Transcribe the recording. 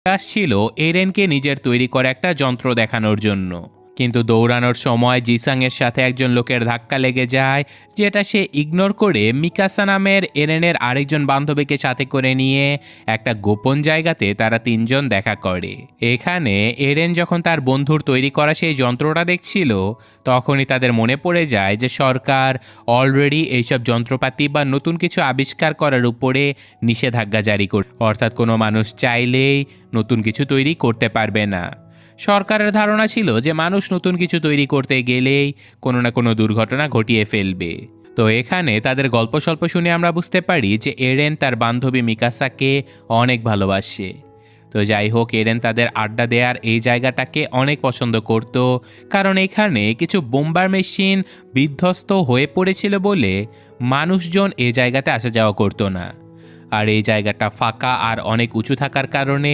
আসছিল এরেনকে নিজের তৈরি করা একটা যন্ত্র দেখানোর জন্য। কিন্তু দৌড়ানোর সময় জিসাংয়ের সাথে একজন লোকের ধাক্কা লেগে যায়, যেটা সে ইগনোর করে মিকাসা নামের এরেনের আরেকজন বান্ধবীকে সাথে করে নিয়ে একটা গোপন জায়গাতে তারা তিনজন দেখা করে। এখানে এরেন যখন তার বন্ধুর তৈরি করা সেই যন্ত্রটা দেখছিল, তখনই তাদের মনে পড়ে যায় যে সরকার অলরেডি এইসব যন্ত্রপাতি বা নতুন কিছু আবিষ্কার করার উপরে নিষেধাজ্ঞা জারি করে, অর্থাৎ কোনো মানুষ চাইলেই নতুন কিছু তৈরি করতে পারবে না। সরকারের ধারণা ছিল যে মানুষ নতুন কিছু তৈরি করতে গেলেই কোনো না কোনো দুর্ঘটনা ঘটিয়ে ফেলবে। তো এখানে তাদের গল্প স্বল্প শুনে আমরা বুঝতে পারি যে এরেন তার বান্ধবী মিকাসাকে অনেক ভালোবাসে। তো যাই হোক, এরেন তাদের আড্ডা দেওয়ার এই জায়গাটাকে অনেক পছন্দ করত, কারণ এখানে কিছু বোম্বার মেশিন বিধ্বস্ত হয়ে পড়েছিল বলে মানুষজন এই জায়গাতে আসা যাওয়া করতো না। আর এই জায়গাটা ফাঁকা আর অনেক উঁচু থাকার কারণে